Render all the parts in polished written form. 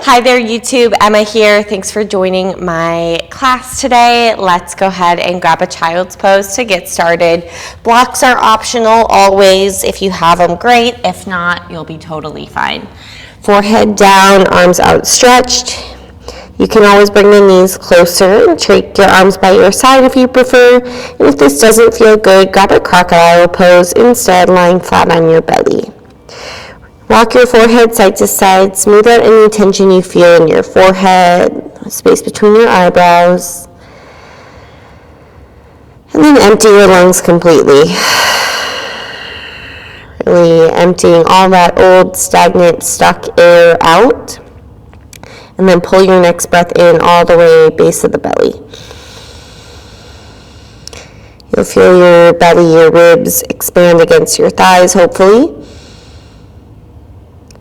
Hi there, YouTube. Emma here. Thanks for joining my class today. Let's go ahead and grab a child's pose to get started. Blocks are optional always. If you have them, great. If not, you'll be totally fine. Forehead down, arms outstretched. You can always bring the knees closer and take your arms by your side if you prefer. And if this doesn't feel good, grab a crocodile pose instead, lying flat on your belly. Rock your forehead side to side. Smooth out any tension you feel in your forehead, space between your eyebrows. And then empty your lungs completely. Really emptying all that old, stagnant, stuck air out. And then pull your next breath in all the way base of the belly. You'll feel your belly, your ribs expand against your thighs, hopefully.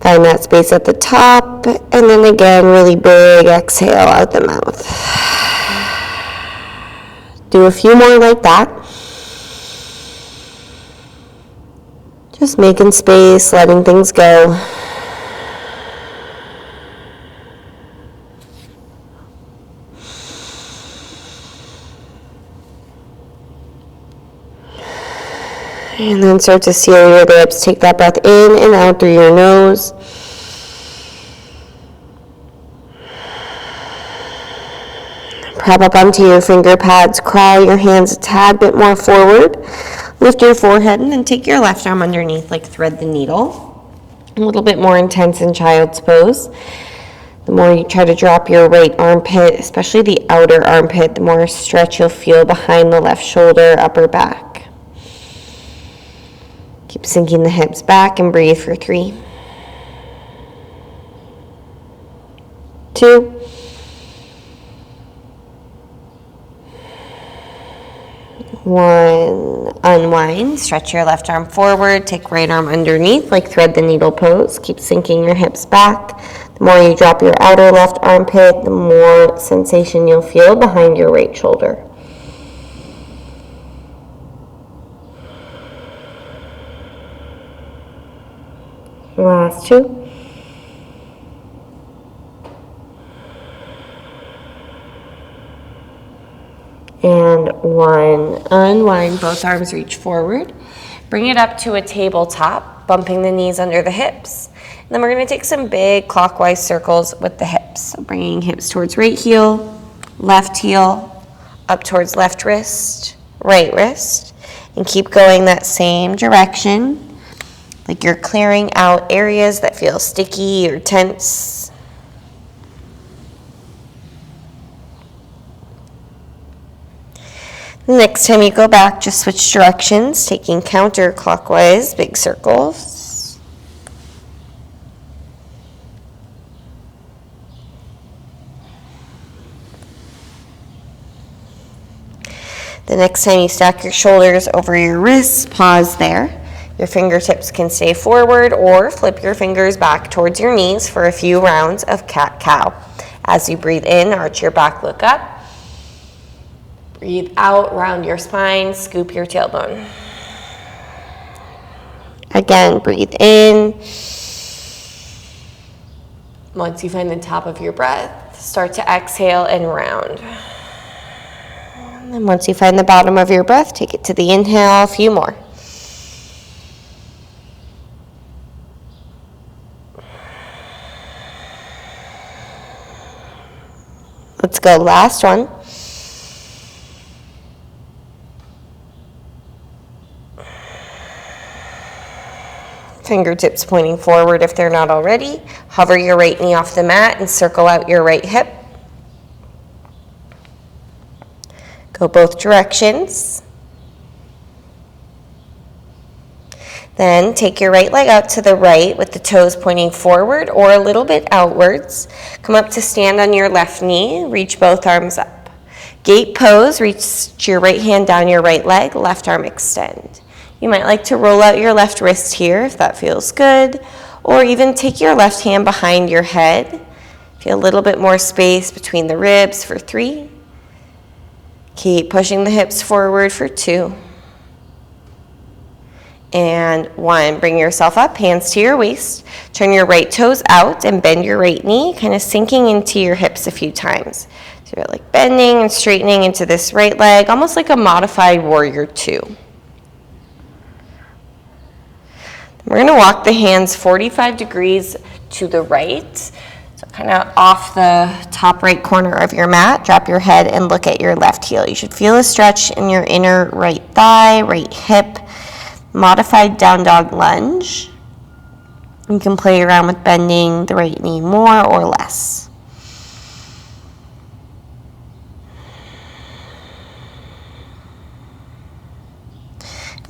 Find that space at the top, and then again, really big exhale out the mouth. Do a few more like that. Just making space, letting things go. And then start to seal your lips. Take that breath in and out through your nose. Prop up onto your finger pads. Crawl your hands a tad bit more forward. Lift your forehead and then take your left arm underneath like thread the needle. A little bit more intense in child's pose. The more you try to drop your right armpit, especially the outer armpit, the more stretch you'll feel behind the left shoulder, upper back. Keep sinking the hips back and breathe for 3, 2, 1. Unwind. Stretch your left arm forward. Take right arm underneath like thread the needle pose. Keep sinking your hips back. The more you drop your outer left armpit, the more sensation you'll feel behind your right shoulder. Last 2. And 1. Unwind, both arms reach forward. Bring it up to a tabletop, bumping the knees under the hips. And then we're going to take some big clockwise circles with the hips. So bringing hips towards right heel, up towards left wrist, right wrist. And keep going that same direction. Like you're clearing out areas that feel sticky or tense. The next time you go back, just switch directions, taking counterclockwise, big circles. The next time you stack your shoulders over your wrists, pause there. Your fingertips can stay forward or flip your fingers back towards your knees for a few rounds of cat-cow. As you breathe in, arch your back, look up. Breathe out, round your spine, scoop your tailbone. Again, breathe in. Once you find the top of your breath, start to exhale and round. And then once you find the bottom of your breath, take it to the inhale, a few more. Let's go, last one. Fingertips pointing forward if they're not already. Hover your right knee off the mat and circle out your right hip. Go both directions. Then take your right leg out to the right with the toes pointing forward or a little bit outwards. Come up to stand on your left knee, reach both arms up. Gate pose, reach your right hand down your right leg, left arm extend. You might like to roll out your left wrist here if that feels good, or even take your left hand behind your head. Feel a little bit more space between the ribs for 3. Keep pushing the hips forward for 2. And 1, bring yourself up, hands to your waist. Turn your right toes out and bend your right knee, kind of sinking into your hips a few times. So you're like bending and straightening into this right leg, almost like a modified warrior 2. We're going to walk the hands 45 degrees to the right. So kind of off the top right corner of your mat, drop your head and look at your left heel. You should feel a stretch in your inner right thigh, right hip. Modified down dog lunge. You can play around with bending the right knee more or less.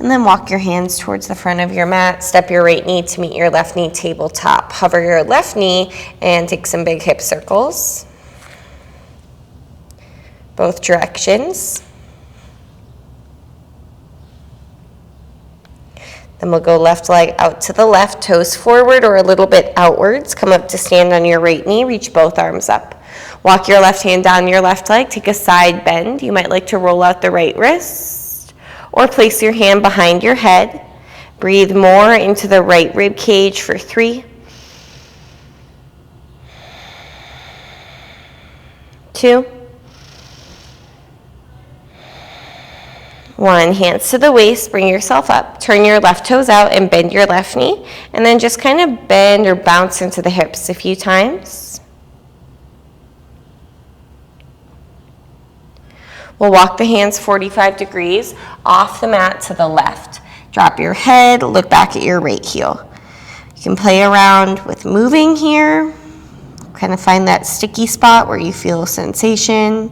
And then walk your hands towards the front of your mat. Step your right knee to meet your left knee tabletop. Hover your left knee and take some big hip circles. Both directions. Then we'll go left leg out to the left, toes forward or a little bit outwards. Come up to stand on your right knee, reach both arms up. Walk your left hand down your left leg, take a side bend. You might like to roll out the right wrist or place your hand behind your head. Breathe more into the right rib cage for 3, 2, 1, hands to the waist, bring yourself up, turn your left toes out and bend your left knee, and then just kind of bend or bounce into the hips a few times. We'll walk the hands 45 degrees off the mat to the left. Drop your head, look back at your right heel. You can play around with moving here, kind of find that sticky spot where you feel a sensation.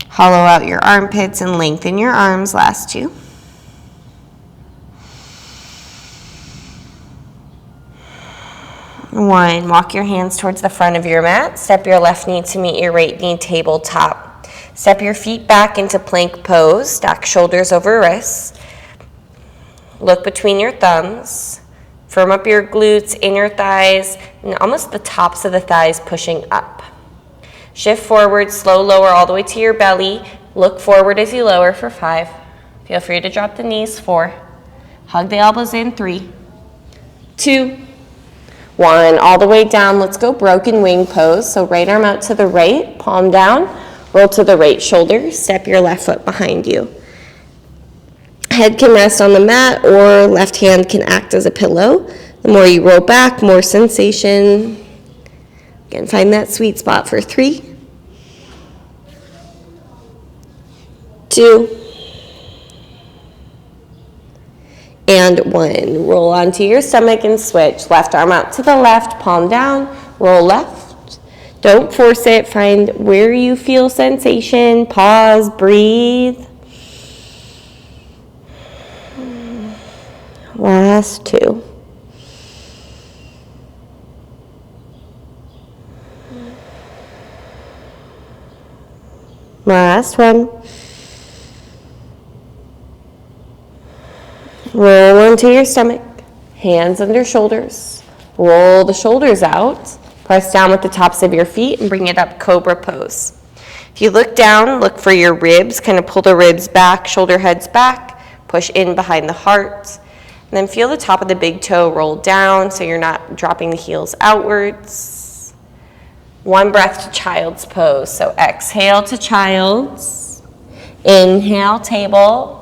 Hollow out your armpits and lengthen your arms, last 2. One, walk your hands towards the front of your mat. Step your left knee to meet your right knee tabletop. Step your feet back into plank pose. Stack shoulders over wrists. Look between your thumbs. Firm up your glutes, inner thighs, and almost the tops of the thighs pushing up. Shift forward, slow lower all the way to your belly. Look forward as you lower for 5. Feel free to drop the knees, 4. Hug the elbows in, 3, 2, 1. All the way down, let's go broken wing pose. So right arm out to the right, palm down, roll to the right shoulder, step your left foot behind you. Head can rest on the mat or left hand can act as a pillow. The more you roll back, more sensation. Again, find that sweet spot for 3, 2, and 1. Roll onto your stomach and switch. Left arm out to the left, palm down, roll left. Don't force it. Find where you feel sensation. Pause, breathe. Last 2. Last 1. Roll onto your stomach, hands under shoulders. Roll the shoulders out. Press down with the tops of your feet and bring it up, cobra pose. If you look down, look for your ribs, kind of pull the ribs back, shoulder heads back, push in behind the heart. And then feel the top of the big toe roll down so you're not dropping the heels outwards. 1 breath to child's pose. So exhale to child's. Inhale, table.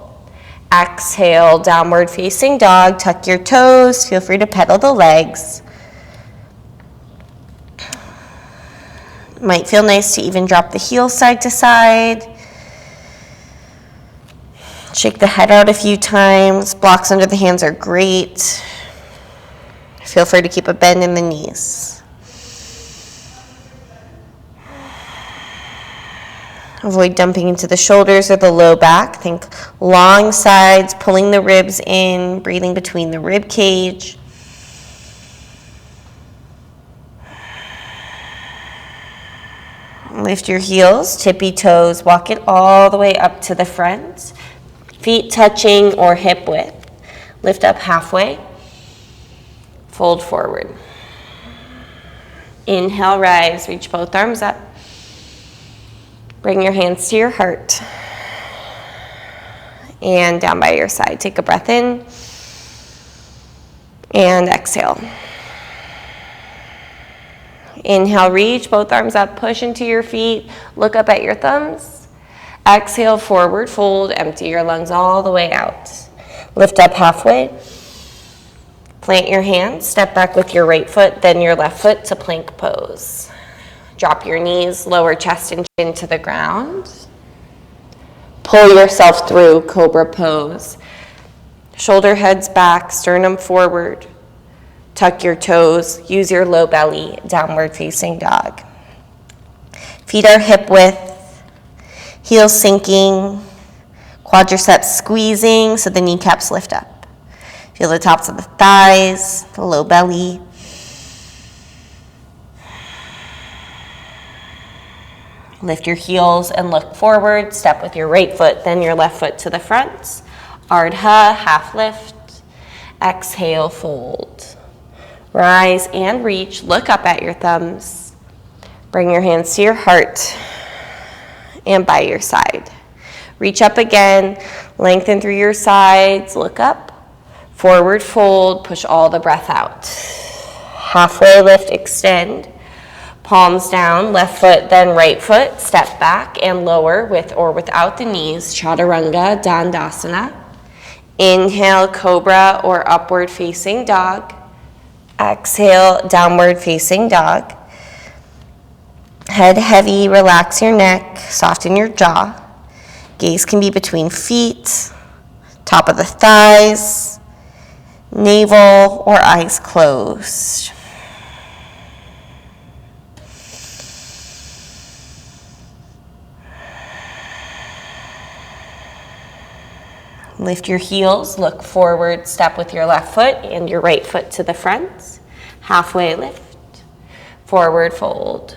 Exhale, downward facing dog. Tuck your toes. Feel free to pedal the legs. Might feel nice to even drop the heels side to side. Shake the head out a few times. Blocks under the hands are great. Feel free to keep a bend in the knees. Avoid dumping into the shoulders or the low back. Think long sides, pulling the ribs in, breathing between the rib cage. Lift your heels, tippy toes, walk it all the way up to the front. Feet touching or hip width. Lift up halfway. Fold forward. Inhale, rise, reach both arms up. Bring your hands to your heart. And down by your side. Take a breath in. And exhale. Inhale, reach both arms up, push into your feet, look up at your thumbs. Exhale, forward fold, empty your lungs all the way out. Lift up halfway. Plant your hands, step back with your right foot, then your left foot to plank pose. Drop your knees, lower chest and chin to the ground. Pull yourself through cobra pose. Shoulder heads back, sternum forward. Tuck your toes, use your low belly, downward facing dog. Feet are hip width, heels sinking, quadriceps squeezing so the kneecaps lift up. Feel the tops of the thighs, the low belly. Lift your heels and look forward. Step with your right foot, then your left foot to the front. Ardha, half lift. Exhale, fold. Rise and reach. Look up at your thumbs. Bring your hands to your heart and by your side. Reach up again. Lengthen through your sides. Look up. Forward fold. Push all the breath out. Halfway lift, extend. Palms down, left foot, then right foot. Step back and lower with or without the knees. Chaturanga, Dandasana. Inhale, cobra or upward facing dog. Exhale, downward facing dog. Head heavy, relax your neck, soften your jaw. Gaze can be between feet, top of the thighs, navel, or eyes closed. Lift your heels, look forward, step with your left foot and your right foot to the front. Halfway lift, forward fold.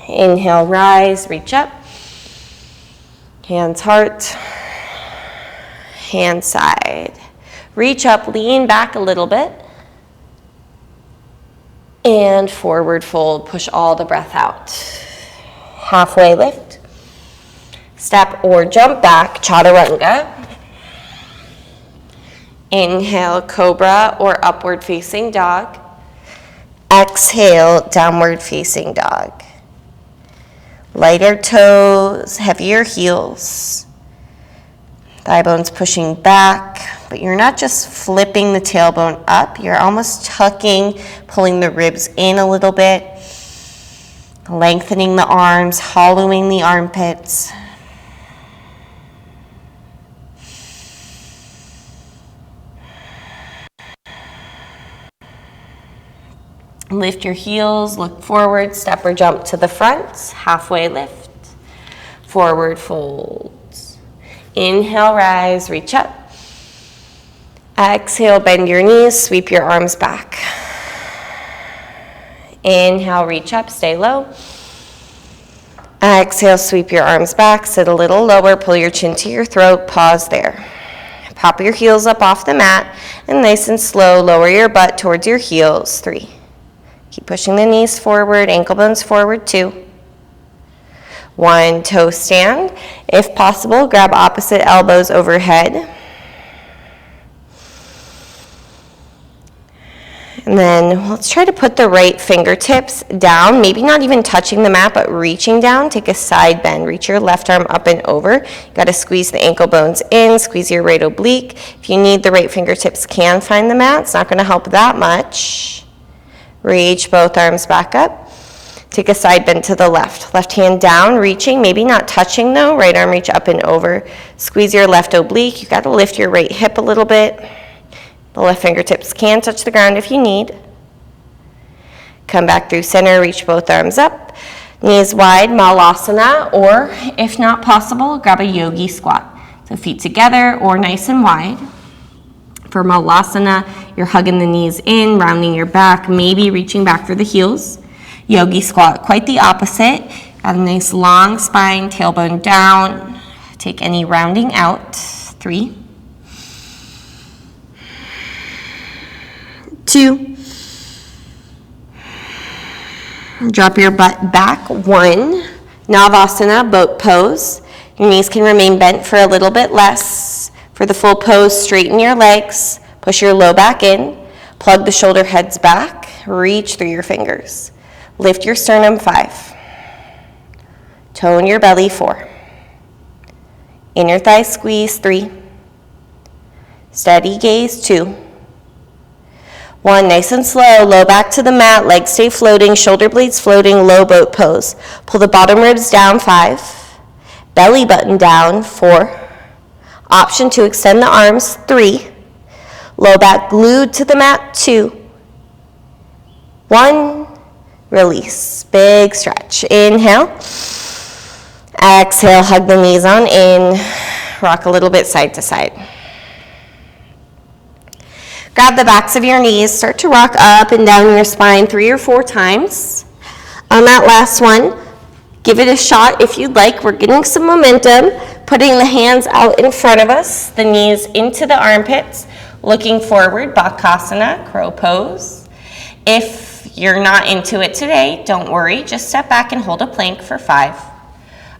Inhale, rise, reach up. Hands heart, hand side. Reach up, lean back a little bit. And forward fold, push all the breath out. Halfway lift. Step or jump back, chaturanga. Inhale, cobra or upward facing dog. Exhale, downward facing dog. Lighter toes, heavier heels. Thigh bones pushing back, but you're not just flipping the tailbone up, you're almost tucking, pulling the ribs in a little bit, lengthening the arms, hollowing the armpits. Lift your heels, look forward, step or jump to the front, halfway lift, forward fold. Inhale, rise, reach up. Exhale, bend your knees, sweep your arms back. Inhale, reach up, stay low. Exhale, sweep your arms back, sit a little lower, pull your chin to your throat, pause there. Pop your heels up off the mat, and nice and slow, lower your butt towards your heels, 3. Keep pushing the knees forward, ankle bones forward, 2. 1, toe stand. If possible, grab opposite elbows overhead. And then let's try to put the right fingertips down, maybe not even touching the mat, but reaching down. Take a side bend. Reach your left arm up and over. You got to squeeze the ankle bones in, squeeze your right oblique. If you need, the right fingertips can find the mat. It's not going to help that much. Reach both arms back up. Take a side bend to the left. Left hand down, reaching, maybe not touching though. Right arm reach up and over. Squeeze your left oblique. You got to lift your right hip a little bit. The left fingertips can touch the ground if you need. Come back through center, reach both arms up. Knees wide, malasana, or if not possible, grab a yogi squat. So feet together or nice and wide. For malasana, you're hugging the knees in, rounding your back, maybe reaching back for the heels. Yogi squat, quite the opposite. Got a nice long spine, tailbone down. Take any rounding out. 3, 2. Drop your butt back. 1. Navasana, boat pose. Your knees can remain bent for a little bit less. For the full pose, straighten your legs. Push your low back in. Plug the shoulder heads back, reach through your fingers. Lift your sternum, 5. Tone your belly, 4. Inner thigh squeeze, 3. Steady gaze, 2. 1, nice and slow, low back to the mat, legs stay floating, shoulder blades floating, low boat pose. Pull the bottom ribs down, 5. Belly button down, 4. Option to extend the arms, 3. Low back glued to the mat, 2. 1, release, big stretch. Inhale. Exhale, hug the knees on in, rock a little bit side to side. Grab the backs of your knees, start to rock up and down your spine 3 or 4 times. On that last one, give it a shot if you'd like. We're getting some momentum, putting the hands out in front of us, the knees into the armpits, looking forward, Bakasana, crow pose. If you're not into it today, don't worry, just step back and hold a plank for 5.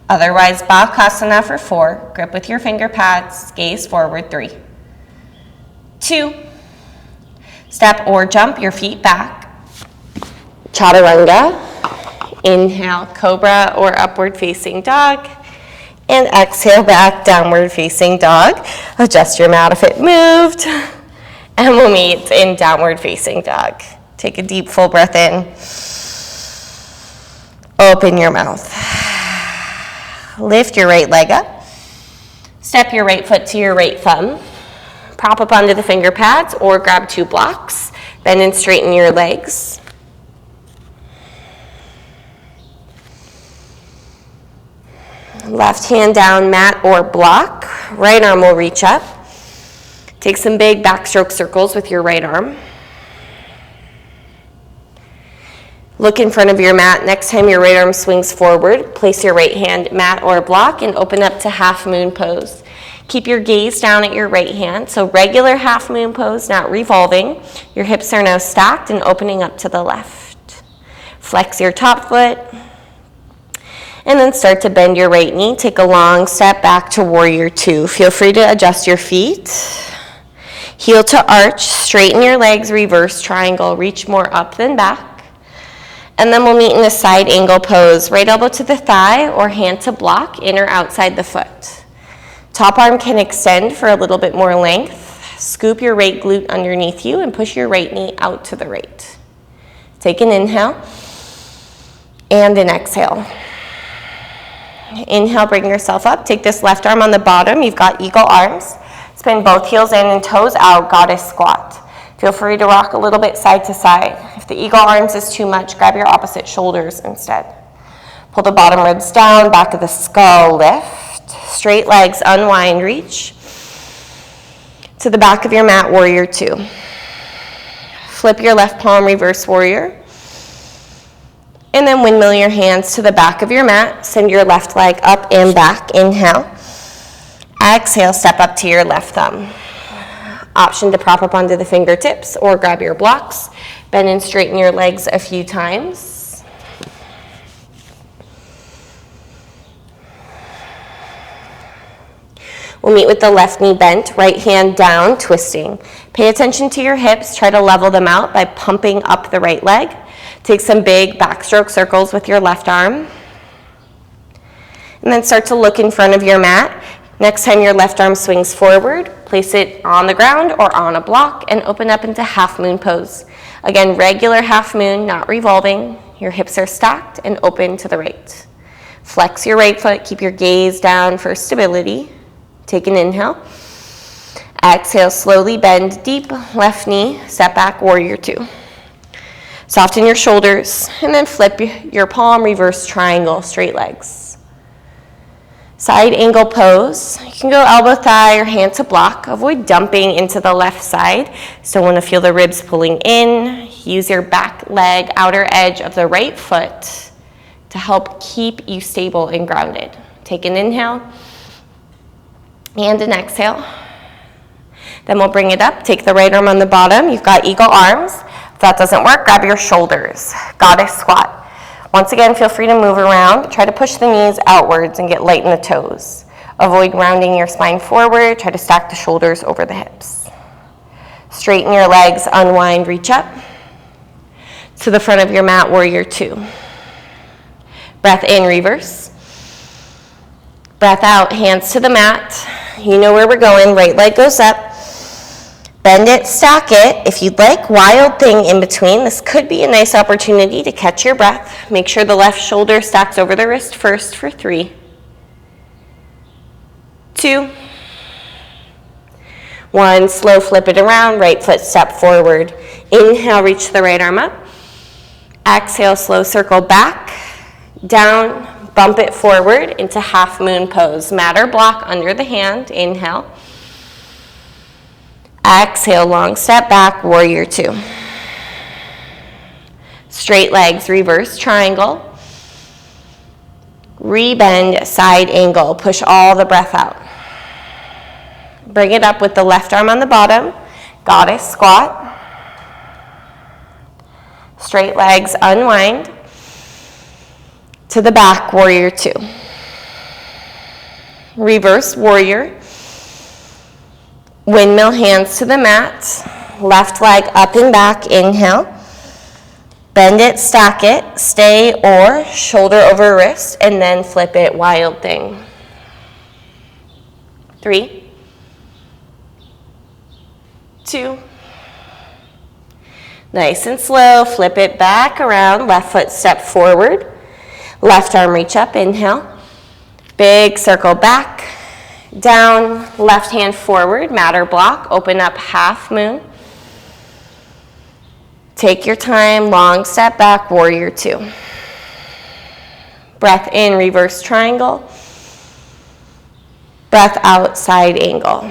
Otherwise, Bakasana for 4, grip with your finger pads, gaze forward, 3. 2. Step or jump your feet back. Chaturanga. Inhale, cobra or upward facing dog. And exhale back, downward facing dog. Adjust your mat if it moved. And we'll meet in downward facing dog. Take a deep full breath in. Open your mouth. Lift your right leg up. Step your right foot to your right thumb. Prop up onto the finger pads or grab 2 blocks. Bend and straighten your legs. Left hand down, mat or block. Right arm will reach up. Take some big backstroke circles with your right arm. Look in front of your mat. Next time your right arm swings forward, place your right hand mat or block and open up to half moon pose. Keep your gaze down at your right hand. So regular half moon pose, not revolving. Your hips are now stacked and opening up to the left. Flex your top foot. And then start to bend your right knee. Take a long step back to warrior 2. Feel free to adjust your feet. Heel to arch, straighten your legs, reverse triangle, reach more up than back. And then we'll meet in a side angle pose. Right elbow to the thigh or hand to block, in or outside the foot. Top arm can extend for a little bit more length. Scoop your right glute underneath you and push your right knee out to the right. Take an inhale and an exhale. Inhale, bring yourself up. Take this left arm on the bottom. You've got eagle arms. Spin both heels in and toes out, goddess squat. Feel free to rock a little bit side to side. If the eagle arms is too much, grab your opposite shoulders instead. Pull the bottom ribs down, back of the skull, lift. Straight legs, unwind, reach. To the back of your mat, warrior 2. Flip your left palm, reverse warrior. And then windmill your hands to the back of your mat. Send your left leg up and back. Inhale. Exhale, step up to your left thumb. Option to prop up onto the fingertips or grab your blocks. Bend and straighten your legs a few times. We'll meet with the left knee bent, right hand down, twisting. Pay attention to your hips. Try to level them out by pumping up the right leg. Take some big backstroke circles with your left arm. And then start to look in front of your mat. Next time your left arm swings forward, place it on the ground or on a block and open up into half moon pose. Again, regular half moon, not revolving. Your hips are stacked and open to the right. Flex your right foot, keep your gaze down for stability. Take an inhale. Exhale, slowly bend deep, left knee, step back, warrior 2. Soften your shoulders and then flip your palm, reverse triangle, straight legs. Side angle pose. You can go elbow, thigh, or hand to block. Avoid dumping into the left side. So want to feel the ribs pulling in. Use your back leg, outer edge of the right foot to help keep you stable and grounded. Take an inhale and an exhale. Then we'll bring it up. Take the right arm on the bottom. You've got eagle arms. If that doesn't work, grab your shoulders. Goddess squat. Once again, feel free to move around. Try to push the knees outwards and get light in the toes. Avoid rounding your spine forward. Try to stack the shoulders over the hips. Straighten your legs, unwind, reach up. To the front of your mat, warrior two. Breath in, reverse. Breath out, hands to the mat. You know where we're going, right leg goes up. Bend it, stack it. If you'd like, wild thing in between. This could be a nice opportunity to catch your breath. Make sure the left shoulder stacks over the wrist first for 3, 2, 1. Slow flip it around, right foot step forward. Inhale, reach the right arm up. Exhale, slow circle back, down, bump it forward into half moon pose. Mat or block under the hand, inhale. Exhale, long step back, warrior two. Straight legs, reverse triangle. Rebend, side angle, push all the breath out. Bring it up with the left arm on the bottom, goddess squat. Straight legs, unwind. To the back, warrior two. Reverse warrior. Windmill, hands to the mat. Left leg up and back, inhale. Bend it, stack it, stay or shoulder over wrist, and then flip it, wild thing. 3, 2. Nice and slow, flip it back around, left foot step forward, left arm reach up, inhale. Big circle back, down, left hand forward, mat or block, open up half moon. Take your time, long step back, warrior two. Breath in, reverse triangle. Breath out, side angle.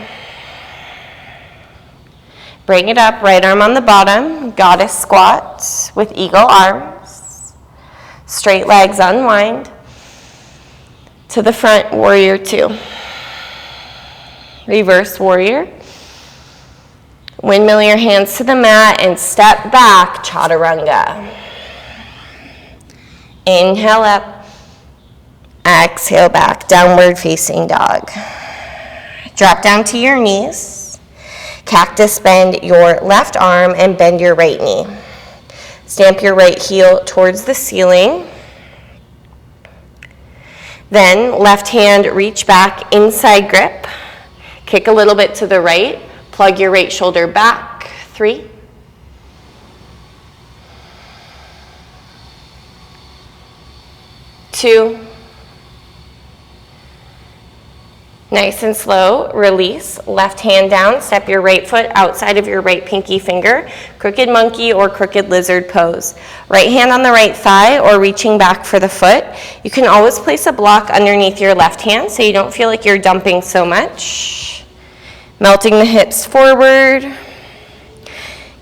Bring it up, right arm on the bottom, goddess squat with eagle arms. Straight legs, unwind. To the front, warrior two. Reverse warrior. Windmill your hands to the mat and step back, chaturanga. Inhale up. Exhale back, downward facing dog. Drop down to your knees. Cactus, bend your left arm and bend your right knee. Stamp your right heel towards the ceiling. Then left hand reach back, inside grip. Kick a little bit to the right. Plug your right shoulder back. 3, 2. Nice and slow, release, left hand down, step your right foot outside of your right pinky finger, crooked monkey or crooked lizard pose. Right hand on the right thigh or reaching back for the foot. You can always place a block underneath your left hand so you don't feel like you're dumping so much. Melting the hips forward.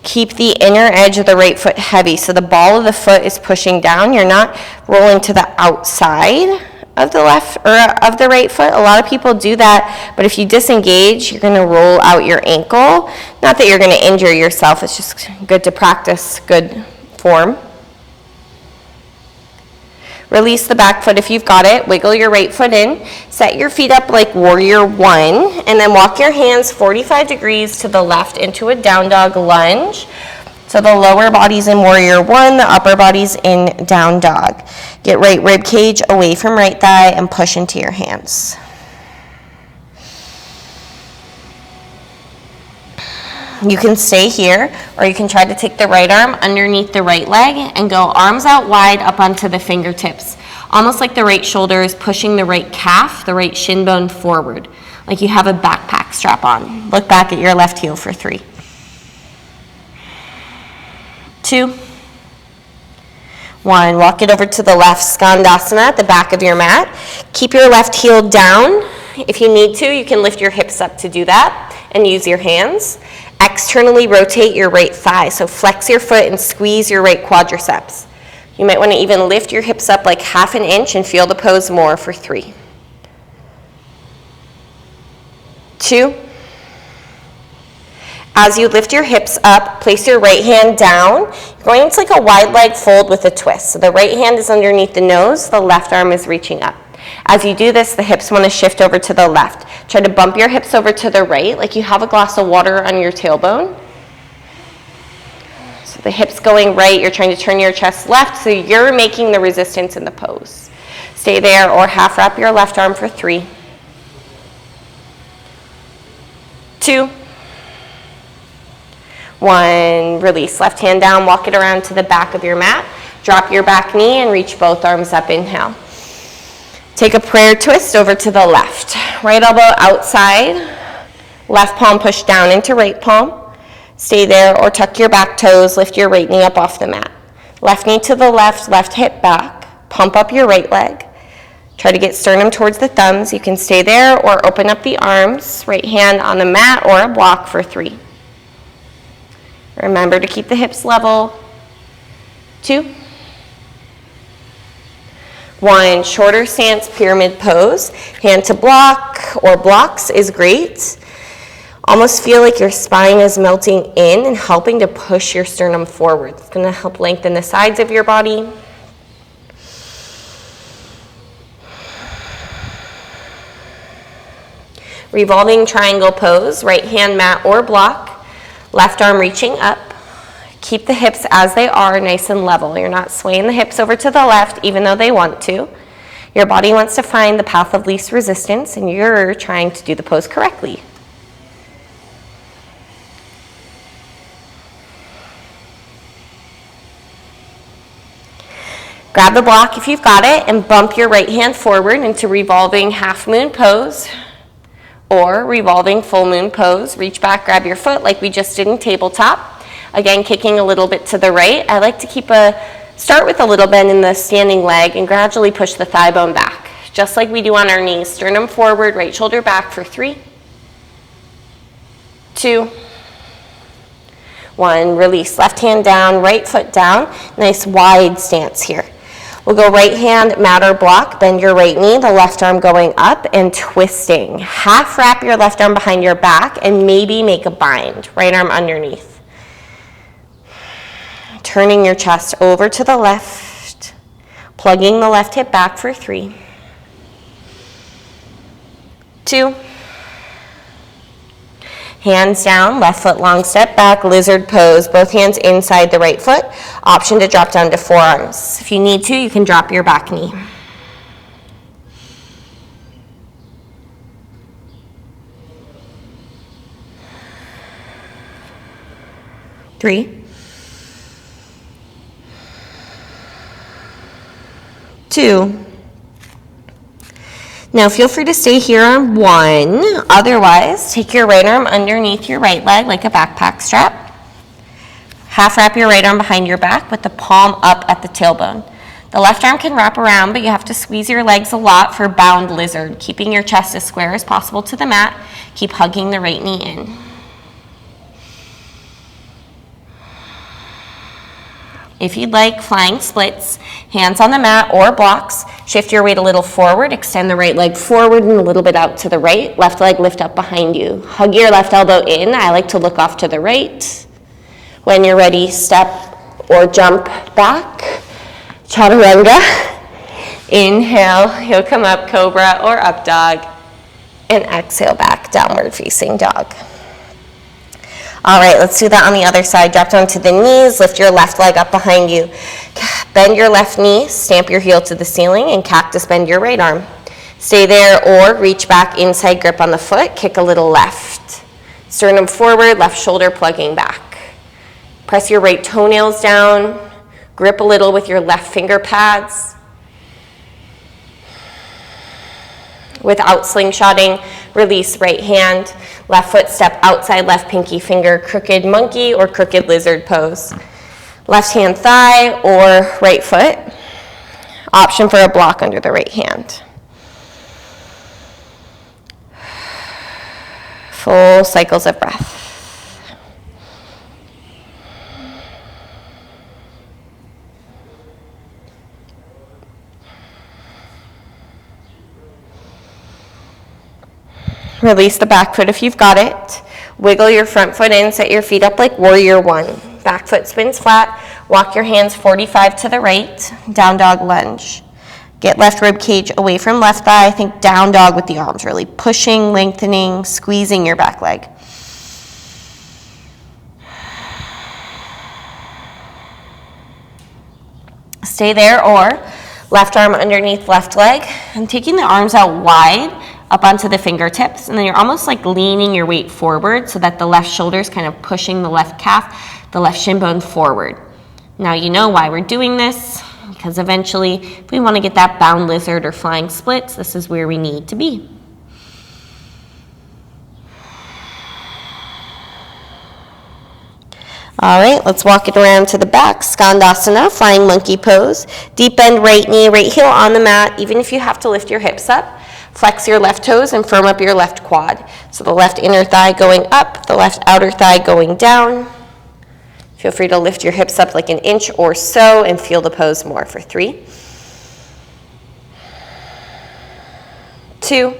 Keep the inner edge of the right foot heavy so the ball of the foot is pushing down. You're not rolling to the outside of the left or of the right foot. A lot of people do that, but if you disengage, you're going to roll out your ankle. Not that you're going to injure yourself, it's just good to practice good form. Release the back foot if you've got it. Wiggle your right foot in. Set your feet up like warrior one, and then walk your hands 45 degrees to the left into a down dog lunge. So the lower body's in warrior one, the upper body's in down dog. Get right rib cage away from right thigh and push into your hands. You can stay here, or you can try to take the right arm underneath the right leg and go arms out wide up onto the fingertips. Almost like the right shoulder is pushing the right calf, the right shin bone forward, like you have a backpack strap on. Look back at your left heel for 3, 2, 1. Walk it over to the left, Skandasana at the back of your mat. Keep your left heel down. If you need to, you can lift your hips up to do that and use your hands. Externally rotate your right thigh, so flex your foot and squeeze your right quadriceps. You might want to even lift your hips up like half an inch and feel the pose more for 3, 2. As you lift your hips up, place your right hand down. You're going into like a wide leg fold with a twist. So the right hand is underneath the nose, the left arm is reaching up. As you do this, the hips want to shift over to the left. Try to bump your hips over to the right, like you have a glass of water on your tailbone. The hips going right, you're trying to turn your chest left, so you're making the resistance in the pose. Stay there or half wrap your left arm for 3, 2, 1, release. Left hand down, walk it around to the back of your mat. Drop your back knee and reach both arms up, inhale. Take a prayer twist over to the left. Right elbow outside, left palm push down into right palm. Stay there or tuck your back toes, lift your right knee up off the mat. Left knee to the left, left hip back. Pump up your right leg. Try to get sternum towards the thumbs. You can stay there or open up the arms, right hand on the mat or a block for 3. Remember to keep the hips level. 2, 1, shorter stance, pyramid pose. Hand to block or blocks is great. Almost feel like your spine is melting in and helping to push your sternum forward. It's going to help lengthen the sides of your body. Revolving triangle pose, right hand mat or block, left arm reaching up. Keep the hips as they are, nice and level. You're not swaying the hips over to the left even though they want to. Your body wants to find the path of least resistance and you're trying to do the pose correctly. Grab the block if you've got it and bump your right hand forward into revolving half moon pose or revolving full moon pose. Reach back, grab your foot like we just did in tabletop. Again, kicking a little bit to the right. I like to start with a little bend in the standing leg and gradually push the thigh bone back, just like we do on our knees. Sternum forward, right shoulder back for 3, 2, 1. Release. Left hand down, right foot down. Nice wide stance here. We'll go right hand, mat or block, bend your right knee, the left arm going up and twisting. Half wrap your left arm behind your back and maybe make a bind, right arm underneath. Turning your chest over to the left, plugging the left hip back for 3, 2, hands down, left foot long step back, lizard pose, both hands inside the right foot. Option to drop down to forearms. If you need to, you can drop your back knee. Three, 2. Now feel free to stay here on 1. Otherwise, take your right arm underneath your right leg like a backpack strap. Half wrap your right arm behind your back with the palm up at the tailbone. The left arm can wrap around, but you have to squeeze your legs a lot for bound lizard, keeping your chest as square as possible to the mat. Keep hugging the right knee in. If you'd like, flying splits, hands on the mat or blocks. Shift your weight a little forward, extend the right leg forward and a little bit out to the right. Left leg lift up behind you. Hug your left elbow in. I like to look off to the right. When you're ready, step or jump back. Chaturanga. Inhale, you'll come up, cobra or up dog. And exhale back, downward facing dog. All right, let's do that on the other side. Drop down to the knees, lift your left leg up behind you. Bend your left knee, stamp your heel to the ceiling, and cactus bend your right arm. Stay there or reach back, inside grip on the foot, kick a little left. Sternum forward, left shoulder plugging back. Press your right toenails down, grip a little with your left finger pads. Without slingshotting, release right hand. Left foot step outside left pinky finger, crooked monkey or crooked lizard pose. Left hand thigh or right foot. Option for a block under the right hand. Full cycles of breath. Release the back foot if you've got it. Wiggle your front foot in, set your feet up like warrior 1. Back foot spins flat. Walk your hands 45 to the right. Down dog lunge. Get left rib cage away from left thigh. Think down dog with the arms, really pushing, lengthening, squeezing your back leg. Stay there, or left arm underneath left leg. I'm taking the arms out wide up onto the fingertips, and then you're almost like leaning your weight forward so that the left shoulder is kind of pushing the left calf, the left shin bone forward. Now you know why we're doing this, because eventually if we want to get that bound lizard or flying splits, this is where we need to be. All right, let's walk it around to the back. Skandasana, flying monkey pose. Deep bend right knee, right heel on the mat. Even if you have to lift your hips up, flex your left toes and firm up your left quad. So the left inner thigh going up, the left outer thigh going down. Feel free to lift your hips up like an inch or so and feel the pose more for 3, 2.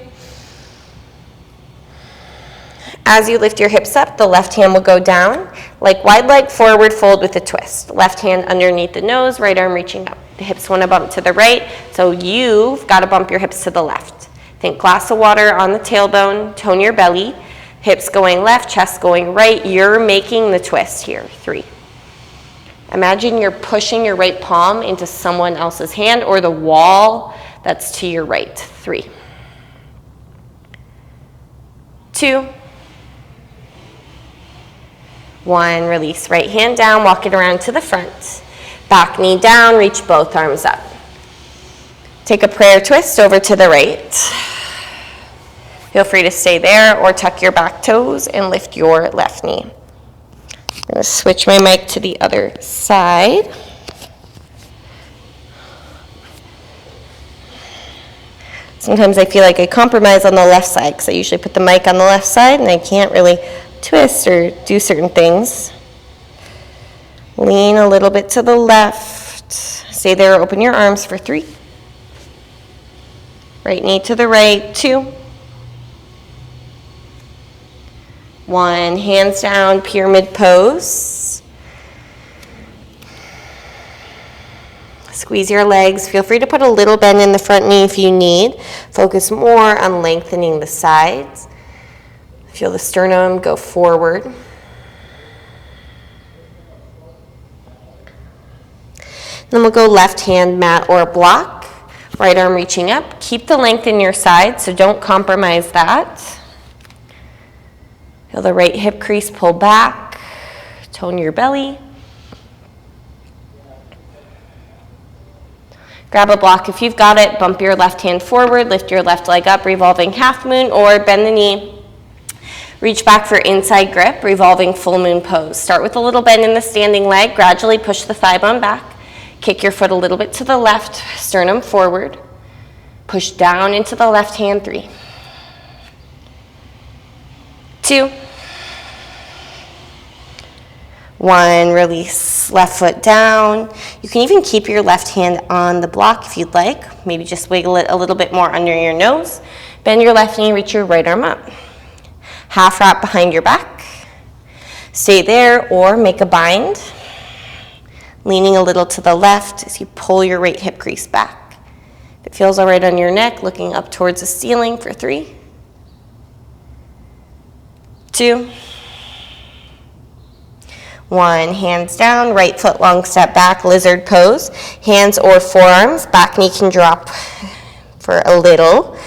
As you lift your hips up, the left hand will go down, like wide leg forward fold with a twist. Left hand underneath the nose, right arm reaching up. The hips want to bump to the right, so you've got to bump your hips to the left. Think glass of water on the tailbone, tone your belly, hips going left, chest going right. You're making the twist here. 3. Imagine you're pushing your right palm into someone else's hand or the wall that's to your right. 3, 2, 1, release. Right hand down, walk it around to the front. Back knee down, reach both arms up. Take a prayer twist over to the right. Feel free to stay there or tuck your back toes and lift your left knee. I'm going to switch my mic to the other side. Sometimes I feel like I compromise on the left side because I usually put the mic on the left side and I can't really twist or do certain things. Lean a little bit to the left. Stay there, open your arms for 3. Right knee to the right, 2. 1, hands down, pyramid pose. Squeeze your legs. Feel free to put a little bend in the front knee if you need. Focus more on lengthening the sides. Feel the sternum go forward. Then we'll go left hand mat or block. Right arm reaching up. Keep the length in your side, so don't compromise that. Feel the right hip crease pull back. Tone your belly. Grab a block if you've got it. Bump your left hand forward. Lift your left leg up, revolving half moon, or bend the knee. Reach back for inside grip, revolving full moon pose. Start with a little bend in the standing leg. Gradually push the thigh bone back. Kick your foot a little bit to the left, sternum forward. Push down into the left hand. 3, 2, 1, release. Left foot down. You can even keep your left hand on the block if you'd like. Maybe just wiggle it a little bit more under your nose. Bend your left knee, reach your right arm up. Half wrap behind your back. Stay there or make a bind. Leaning a little to the left as you pull your right hip crease back. If it feels all right on your neck, looking up towards the ceiling for 3, 2, 1, hands down, right foot long step back, lizard pose. Hands or forearms, back knee can drop for a little.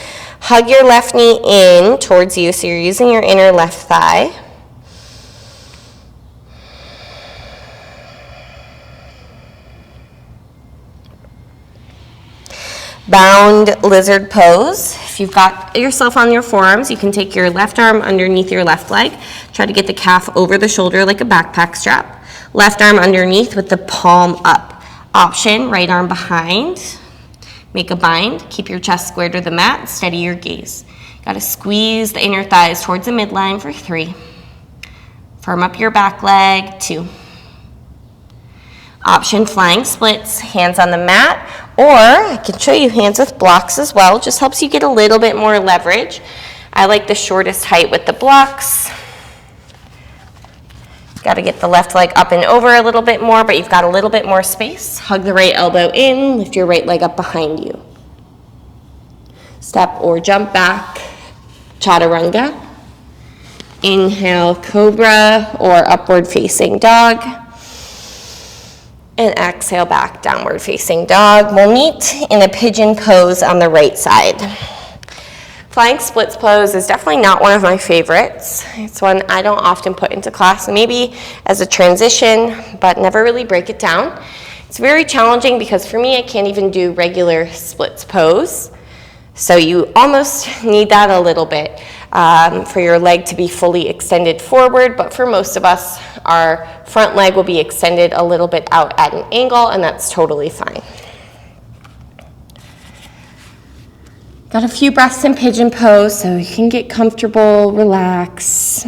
Hug your left knee in towards you, so you're using your inner left thigh. Bound lizard pose. If you've got yourself on your forearms, you can take your left arm underneath your left leg. Try to get the calf over the shoulder like a backpack strap. Left arm underneath with the palm up. Option, right arm behind. Make a bind. Keep your chest square to the mat. Steady your gaze. Got to squeeze the inner thighs towards the midline for 3. Firm up your back leg. 2. Option, flying splits, hands on the mat, or I can show you hands with blocks as well. Just helps you get a little bit more leverage. I like the shortest height with the blocks. Got to get the left leg up and over a little bit more, but you've got a little bit more space. Hug the right elbow in, lift your right leg up behind you. Step or jump back, chaturanga. Inhale, cobra or upward facing dog. And exhale back, downward facing dog. We'll meet in a pigeon pose on the right side. Flying splits pose is definitely not one of my favorites. It's one I don't often put into class, maybe as a transition, but never really break it down. It's very challenging because for me, I can't even do regular splits pose. So you almost need that a little bit for your leg to be fully extended forward, but for most of us, our front leg will be extended a little bit out at an angle, and that's totally fine. Got a few breaths in pigeon pose so you can get comfortable, relax.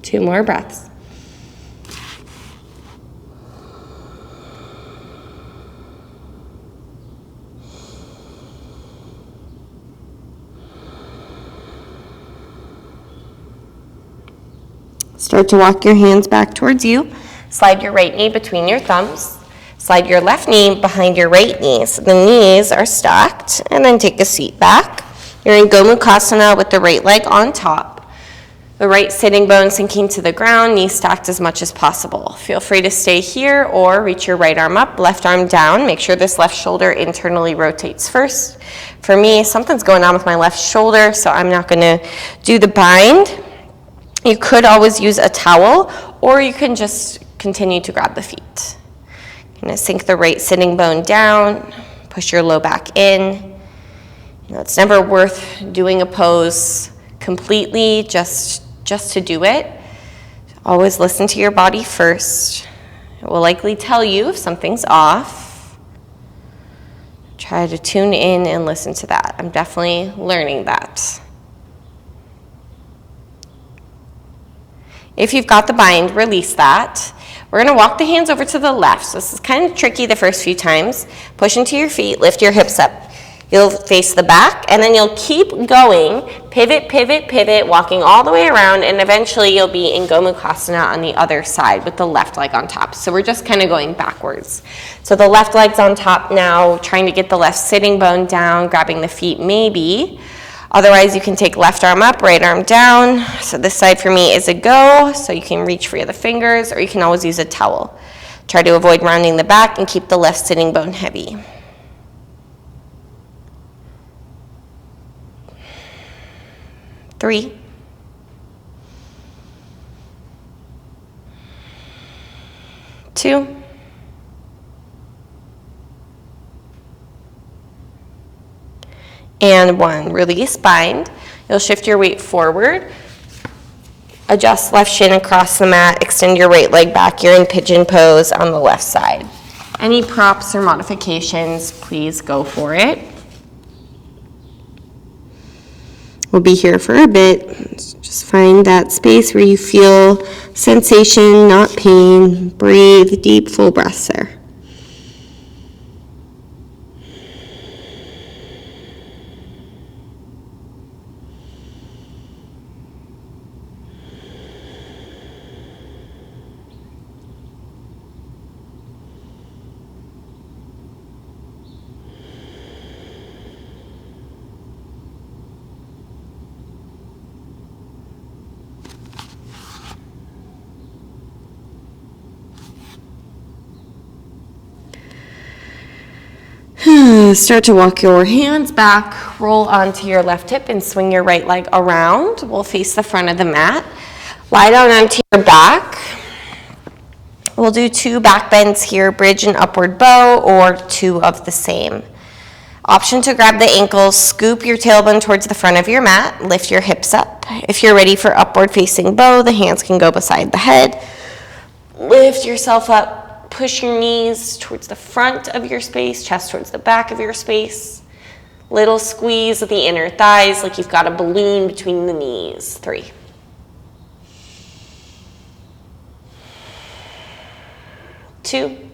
Two more breaths. Start to walk your hands back towards you. Slide your right knee between your thumbs. Slide your left knee behind your right knee so the knees are stacked, and then take a seat back. You're in Gomukhasana with the right leg on top. The right sitting bone sinking to the ground, knees stacked as much as possible. Feel free to stay here or reach your right arm up, left arm down. Make sure this left shoulder internally rotates first. For me, something's going on with my left shoulder, so I'm not gonna do the bind. You could always use a towel, or you can just continue to grab the feet. Gonna sink the right sitting bone down, push your low back in. It's never worth doing a pose completely just to do it. Always listen to your body first. It will likely tell you if something's off. Try to tune in and listen to that. I'm definitely learning that. If you've got the bind, release that. We're gonna walk the hands over to the left. So this is kind of tricky the first few times. Push into your feet, lift your hips up. You'll face the back, and then you'll keep going, pivot, pivot, pivot, walking all the way around, and eventually you'll be in Gomukhasana on the other side with the left leg on top. So we're just kind of going backwards. So the left leg's on top now, trying to get the left sitting bone down, grabbing the feet maybe. Otherwise, you can take left arm up, right arm down. So this side for me is a go, so you can reach for the fingers, or you can always use a towel. Try to avoid rounding the back and keep the left sitting bone heavy. 3, 2, and 1. Release, bind. You'll shift your weight forward. Adjust left shin across the mat. Extend your right leg back. You're in pigeon pose on the left side. Any props or modifications, please go for it. We'll be here for a bit. Just find that space where you feel sensation, not pain. Breathe deep, full breaths there. Start to walk your hands back, roll onto your left hip and swing your right leg around. We'll face the front of the mat. Lie down onto your back. We'll do 2 back bends here, bridge and upward bow, or 2 of the same. Option to grab the ankles, scoop your tailbone towards the front of your mat, lift your hips up. If you're ready for upward facing bow, the hands can go beside the head. Lift yourself up. Push your knees towards the front of your space, chest towards the back of your space. Little squeeze of the inner thighs like you've got a balloon between the knees. 3. 2.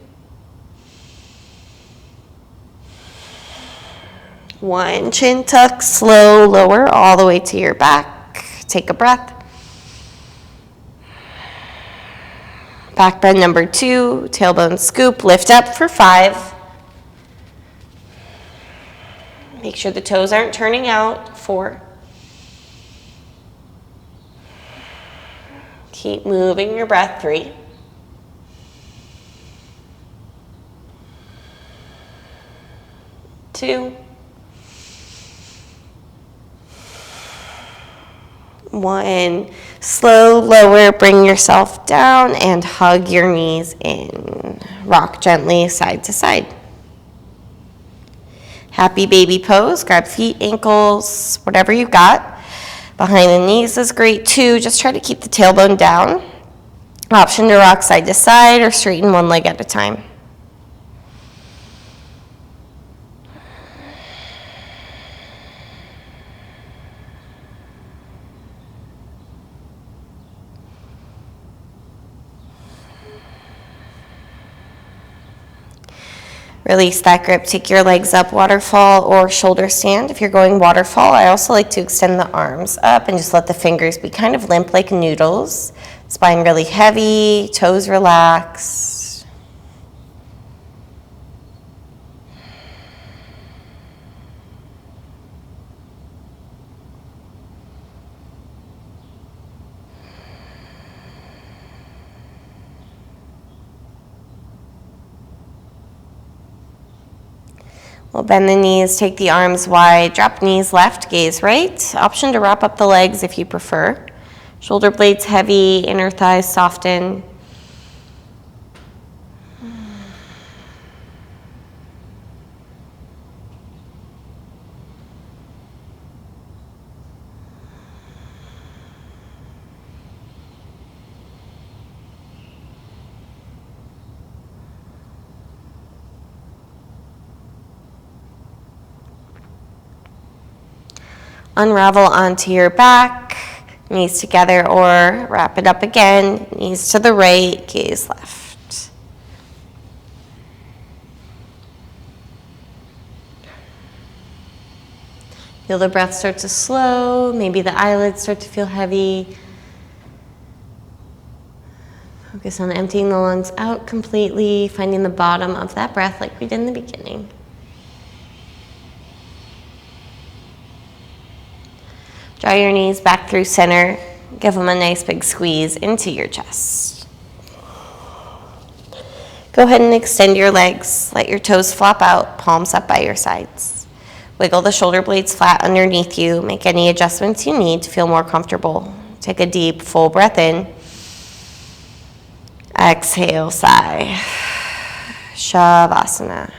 1, chin tuck, slow, lower all the way to your back. Take a breath. Back bend number 2, tailbone scoop, lift up for 5. Make sure the toes aren't turning out, 4. Keep moving your breath, 3. 2. 1. Slow, lower, bring yourself down and hug your knees in. Rock gently side to side. Happy baby pose. Grab feet, ankles, whatever you've got. Behind the knees is great too. Just try to keep the tailbone down. Option to rock side to side or straighten one leg at a time. Release that grip. Take your legs up, waterfall or shoulder stand. If you're going waterfall, I also like to extend the arms up and just let the fingers be kind of limp like noodles. Spine really heavy, toes relaxed. We'll bend the knees, take the arms wide, drop knees left, gaze right. Option to wrap up the legs if you prefer. Shoulder blades heavy, inner thighs soften. Unravel onto your back, knees together, or wrap it up again, knees to the right, gaze left. Feel the breath start to slow, maybe the eyelids start to feel heavy. Focus on emptying the lungs out completely, finding the bottom of that breath like we did in the beginning. Draw your knees back through center. Give them a nice big squeeze into your chest. Go ahead and extend your legs. Let your toes flop out, palms up by your sides. Wiggle the shoulder blades flat underneath you. Make any adjustments you need to feel more comfortable. Take a deep, full breath in. Exhale, sigh. Shavasana.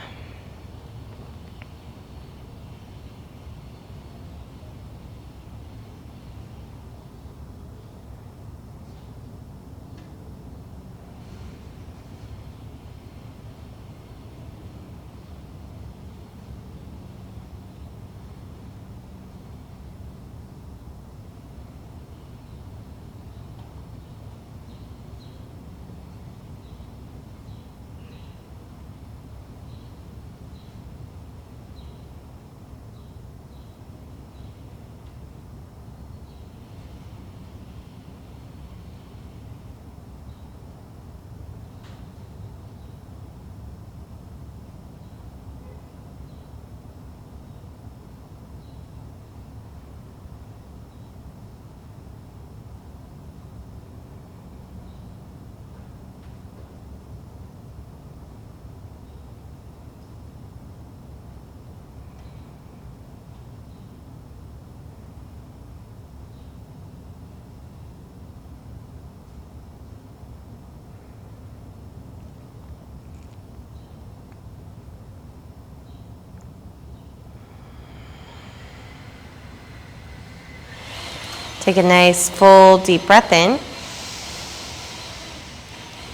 Take a nice full deep breath in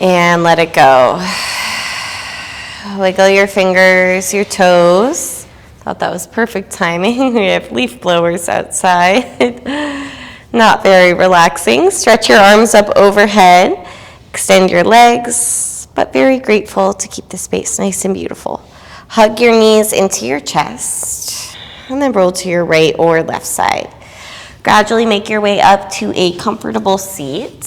and let it go. Wiggle your fingers, your toes. Thought that was perfect timing. We have leaf blowers outside. Not very relaxing. Stretch your arms up overhead. Extend your legs, but very grateful to keep the space nice and beautiful. Hug your knees into your chest. and then roll to your right or left side. Gradually make your way up to a comfortable seat.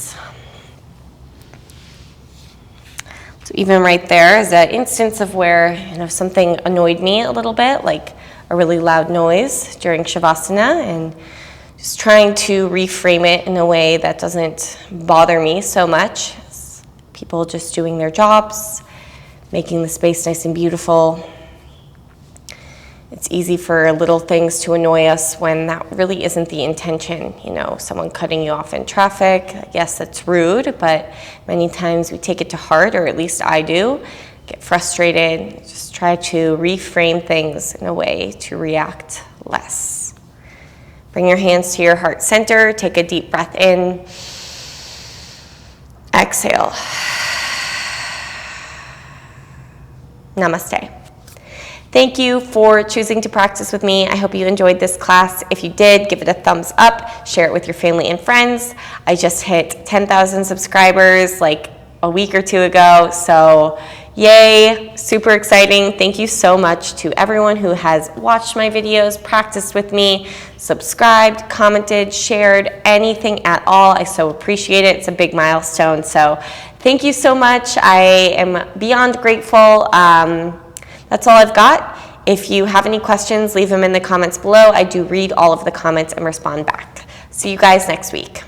So even right there is an instance of where, something annoyed me a little bit, like a really loud noise during Shavasana, and just trying to reframe it in a way that doesn't bother me so much. People just doing their jobs, making the space nice and beautiful. It's easy for little things to annoy us when that really isn't the intention. Someone cutting you off in traffic, yes, that's rude, but many times we take it to heart, or at least I do, get frustrated, just try to reframe things in a way to react less. Bring your hands to your heart center, take a deep breath in, exhale. Namaste. Thank you for choosing to practice with me. I hope you enjoyed this class. If you did, give it a thumbs up, share it with your family and friends. I just hit 10,000 subscribers like a week or two ago, so yay, super exciting. Thank you so much to everyone who has watched my videos, practiced with me, subscribed, commented, shared, anything at all. I so appreciate it. It's a big milestone, so thank you so much. I am beyond grateful. That's all I've got. If you have any questions, leave them in the comments below. I do read all of the comments and respond back. See you guys next week.